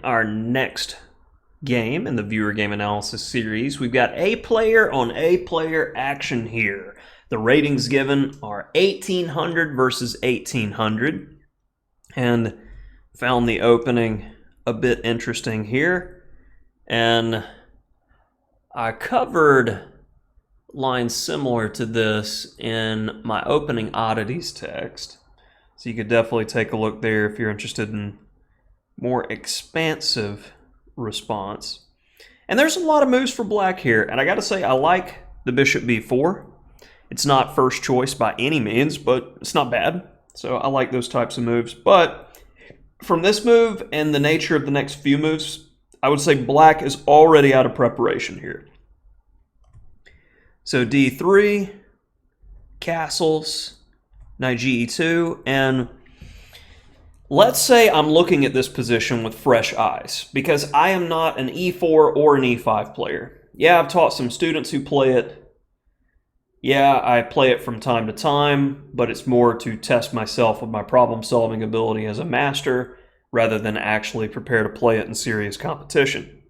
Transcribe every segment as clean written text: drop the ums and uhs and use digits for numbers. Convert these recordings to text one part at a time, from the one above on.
our next game in the viewer game analysis series. We've got A player on A player action here. The ratings given are 1800 versus 1800. And found the opening a bit interesting here. And I covered lines similar to this in my opening oddities text. So you could definitely take a look there if you're interested in more expansive response. And there's a lot of moves for black here. And I got to say, I like the bishop b4. It's not first choice by any means, but it's not bad. So I like those types of moves. But from this move and the nature of the next few moves, I would say black is already out of preparation here. So d3, castles, knight ge2, and let's say I'm looking at this position with fresh eyes, because I am not an e4 or an e5 player. Yeah, I've taught some students who play it. Yeah, I play it from time to time, but it's more to test myself with my problem-solving ability as a master rather than actually prepare to play it in serious competition.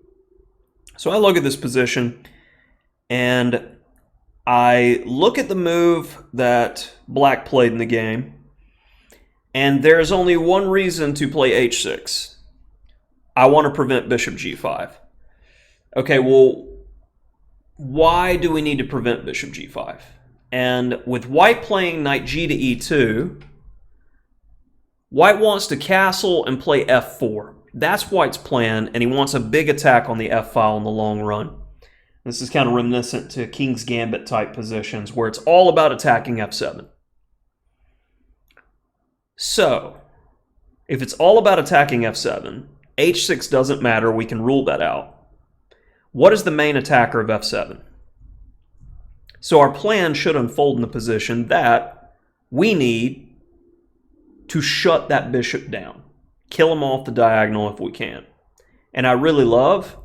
So I look at this position, and I look at the move that black played in the game, and there's only one reason to play h6. I want to prevent bishop g5. Okay, well, why do we need to prevent bishop g5? And with white playing knight g to e2, white wants to castle and play f4. That's white's plan, and he wants a big attack on the f-file in the long run. This is kind of reminiscent to King's Gambit type positions where it's all about attacking f7. So, if it's all about attacking f7, h6 doesn't matter, we can rule that out. What is the main attacker of f7? So our plan should unfold in the position that we need to shut that bishop down. Kill him off the diagonal if we can. And I really love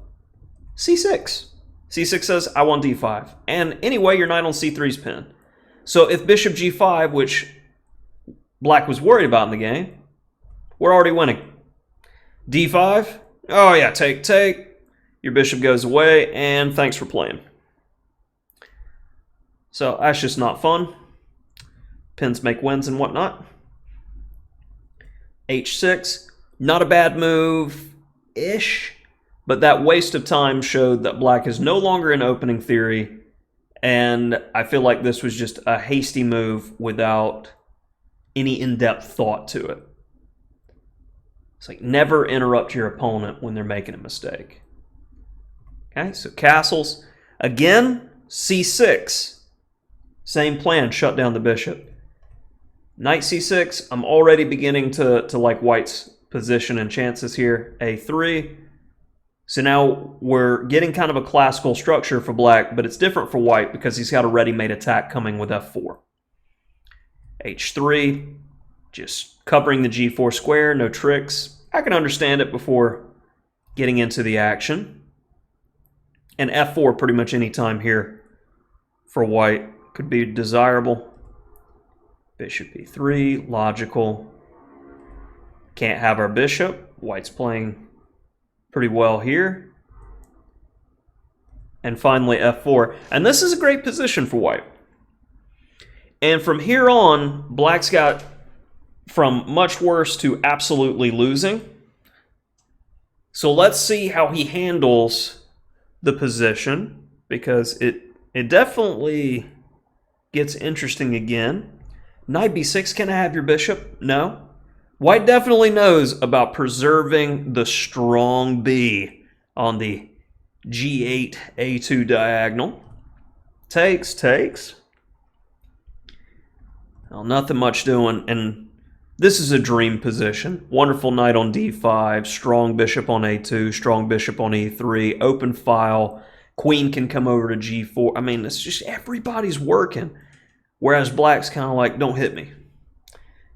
c6. c6 says, I want d5. And anyway, your knight on c3 is pinned. So if bishop g5, which black was worried about in the game, we're already winning. d5, oh yeah, take, take. Your bishop goes away, and thanks for playing. So that's just not fun. Pins make wins and whatnot. h6, not a bad move-ish. But that waste of time showed that black is no longer in opening theory, and I feel like this was just a hasty move without any in-depth thought to it. It's like never interrupt your opponent when they're making a mistake. Okay, so castles. Again, c6. Same plan, shut down the bishop. Knight c6, I'm already beginning to like white's position and chances here. a3. So now we're getting kind of a classical structure for black, but it's different for white because he's got a ready-made attack coming with f4. h3, just covering the g4 square, no tricks. I can understand it before getting into the action. And f4 pretty much any time here for white could be desirable. Bishop e3, logical. Can't have our bishop. White's playing pretty well here. And finally f4. And this is a great position for white. And from here on, black's got from much worse to absolutely losing. So let's see how he handles the position, because it definitely gets interesting again. Knight b6, can I have your bishop? No. White definitely knows about preserving the strong b on the g8, a2 diagonal. Takes, takes. Well, nothing much doing, and this is a dream position. Wonderful knight on d5, strong bishop on a2, strong bishop on e3, open file, queen can come over to g4. I mean, it's just everybody's working, whereas black's kind of like, don't hit me.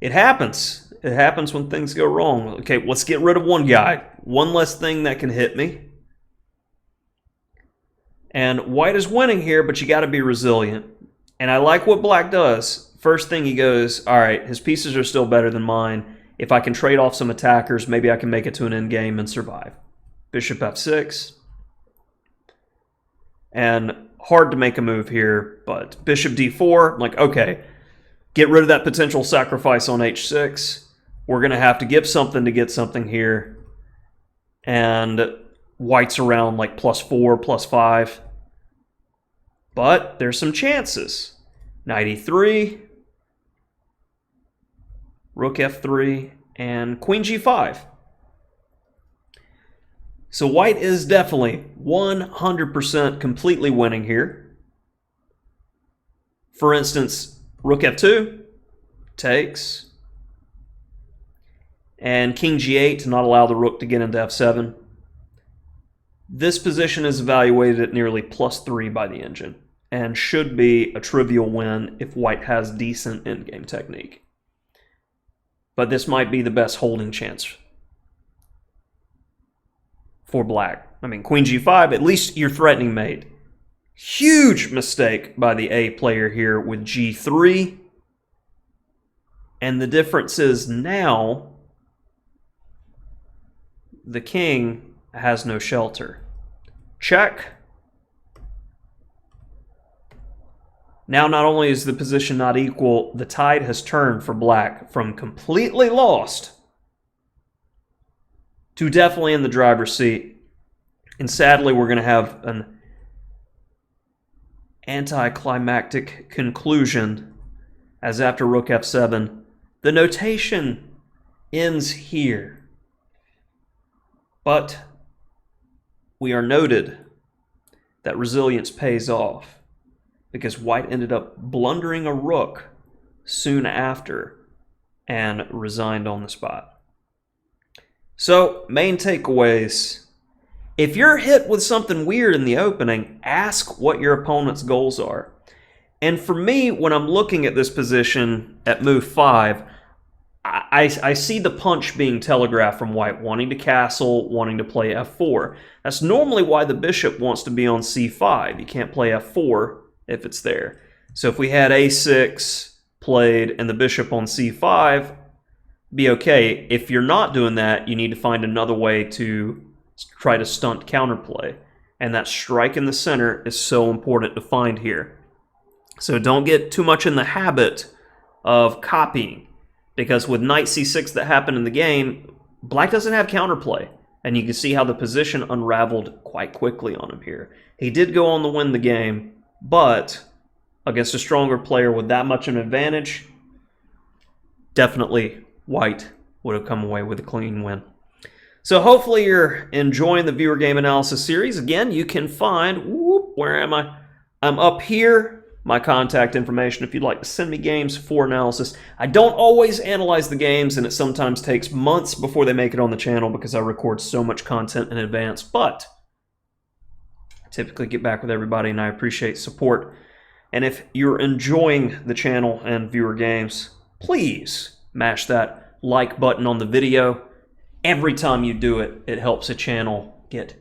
It happens. It happens when things go wrong. Okay, let's get rid of one guy. One less thing that can hit me. And white is winning here, but you got to be resilient. And I like what black does. First thing he goes, all right, his pieces are still better than mine. If I can trade off some attackers, maybe I can make it to an end game and survive. bishop f6. And hard to make a move here, but bishop d4, like, okay, get rid of that potential sacrifice on h6. We're going to have to give something to get something here. And white's around like +4, +5. But there's some chances. Knight e3, rook f3, and queen g5. So white is definitely 100% completely winning here. For instance, rook f2 takes, and king g8 to not allow the rook to get into f7. This position is evaluated at nearly +3 by the engine, and should be a trivial win if white has decent endgame technique. But this might be the best holding chance for black. I mean, queen g5, at least you're threatening mate. Huge mistake by the A player here with g3. And the difference is now the king has no shelter. Check. Now, not only is the position not equal, the tide has turned for black from completely lost to definitely in the driver's seat. And sadly, we're going to have an anticlimactic conclusion, as after rook f7, the notation ends here. But we are noted that resilience pays off, because white ended up blundering a rook soon after and resigned on the spot. So, main takeaways. If you're hit with something weird in the opening, ask what your opponent's goals are. And for me, when I'm looking at this position at move 5, I see the punch being telegraphed from white, wanting to castle, wanting to play f4. That's normally why the bishop wants to be on c5. You can't play f4 if it's there. So if we had a6 played and the bishop on c5, be okay. If you're not doing that, you need to find another way to try to stunt counterplay. And that strike in the center is so important to find here. So don't get too much in the habit of copying, because with knight c6 that happened in the game, black doesn't have counterplay. And you can see how the position unraveled quite quickly on him here. He did go on to win the game, but against a stronger player with that much of an advantage, definitely white would have come away with a clean win. So hopefully you're enjoying the viewer game analysis series. Again, you can find, where am I? I'm up here, my contact information if you'd like to send me games for analysis. I don't always analyze the games, and it sometimes takes months before they make it on the channel because I record so much content in advance, but I typically get back with everybody, and I appreciate support. And if you're enjoying the channel and viewer games, please mash that like button on the video. Every time you do it, it helps the channel get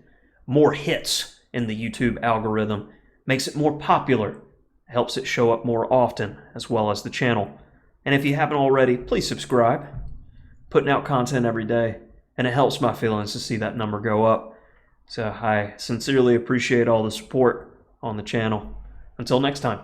more hits in the YouTube algorithm, makes it more popular, helps it show up more often, as well as the channel. And if you haven't already, please subscribe. Putting out content every day, and it helps my feelings to see that number go up. So I sincerely appreciate all the support on the channel. Until next time.